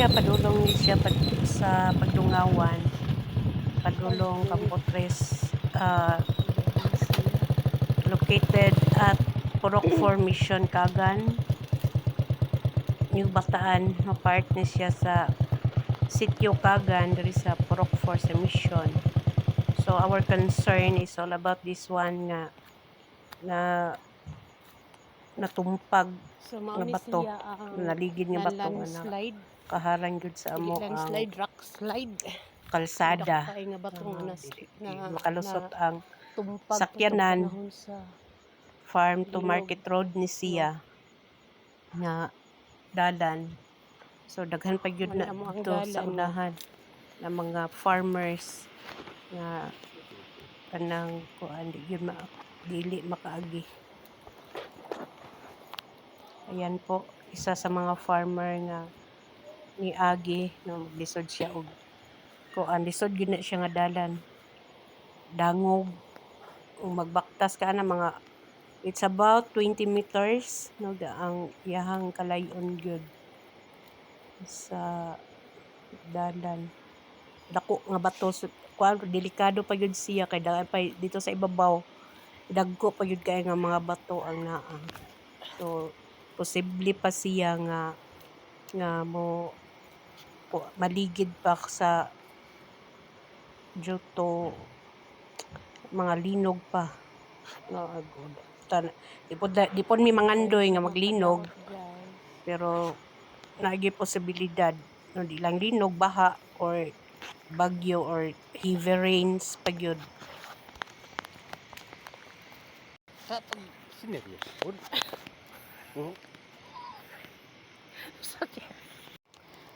siya padulong ni siya sa pagdungawan, padulong Campotres, located at Purok Mission Kagan, New Bataan, na part ni siya sa Sitio Kagan diri sa Purok sa Mission. So our concern is all about this one nga na natumpag So mao nga ni bato, siya ang naligid nga bato nga landslide, kaharang gyud sa dili amo ang landslide, rock slide. kalsada. Dako kay nga bato nga Dili na makalusot ang tumpag pagka sakyanan panahon sa farm to linog, market road ni no? siya nga dalan. So daghan pa gyud na Amo ang dito sa dalan, no? unahan na mga farmers nga kanang kuan dili makaagi. Ayan po, isa sa mga farmer nga niagi no lisod siya og kuan, lisod gyud na siya nga dalan. Dangog kung magbaktas ka na mga it's about 20 meters no ang iyahang kalayon gyud sa dalan. Dako nga bato kuan delikado pa gyud siya kay daghan pa dito sa ibabaw. Dagko pa gyud kay nga mga bato ang naa. So posible pa siya nga maligid pa sa due to mga linog pa no di pod mi mangandoy nga maglinog pero naagi posibilidad no di lang linog, baha or bagyo or heavy rains pa gyud.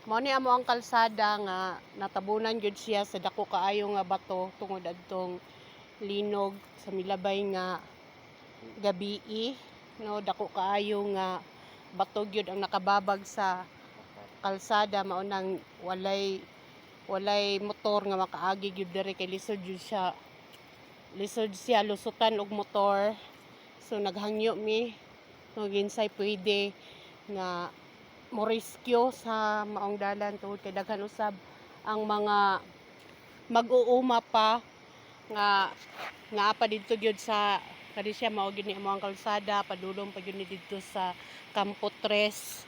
Mao ni amo ang kalsada nga natabunan gyud siya sa dako kaayo nga bato tungod adtong linog sa milabay nga gabii, no? Dako kaayo nga bato gyud ang nakababag sa kalsada, mao nang walay motor nga makaagi gyud diri kay lisod siya lusutan og motor. So naghangyo mi no ginsay pwede nga mo rescue sa maong dalan tungod kay daghan usab ang mga mag-uuma pa nga apa dito gyud sa kadi siya mao gyud ni amo ang kalsada, padulong pa gyud ni dito sa Campotres,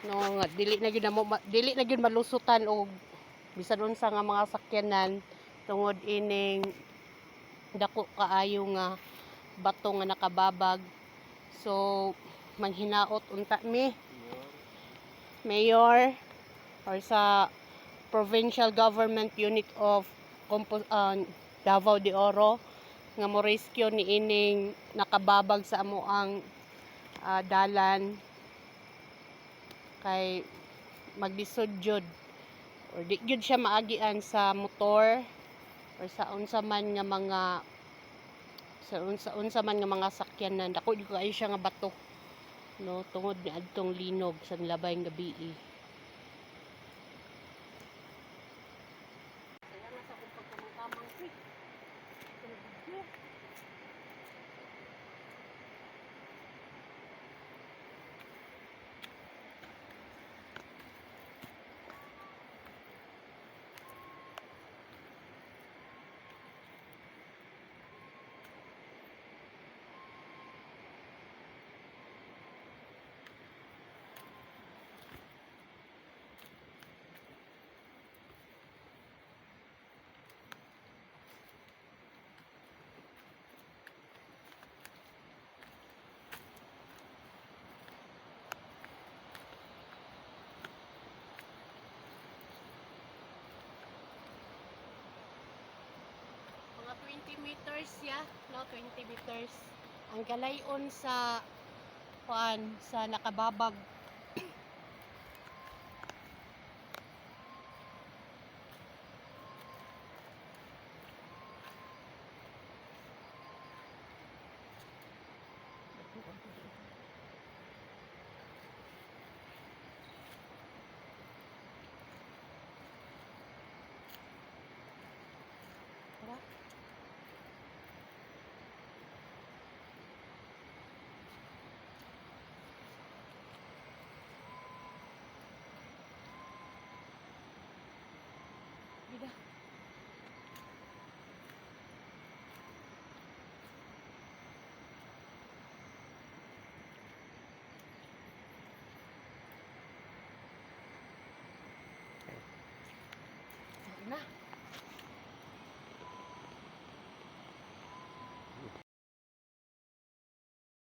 no? Nga dili na gyud malusutan og bisan unsa nga mga sakyanan tungod ining dako kaayo nga bato nga nakababag. So manghinaot unta mi mayor or sa provincial government unit of Davao de Oro nga mo rescue ni ining nakababag sa amo ang dalan kay maglisod jud or di jud siya maagian sa motor or sa unsa man nga mga sakyanan. Dako di kaayo siya nga bato, no, tungod ni adtong linog sa milabay nga gabii. Mga 20 meters ya, no, 20 meters ang galayon sa nakababag. Ida. Na.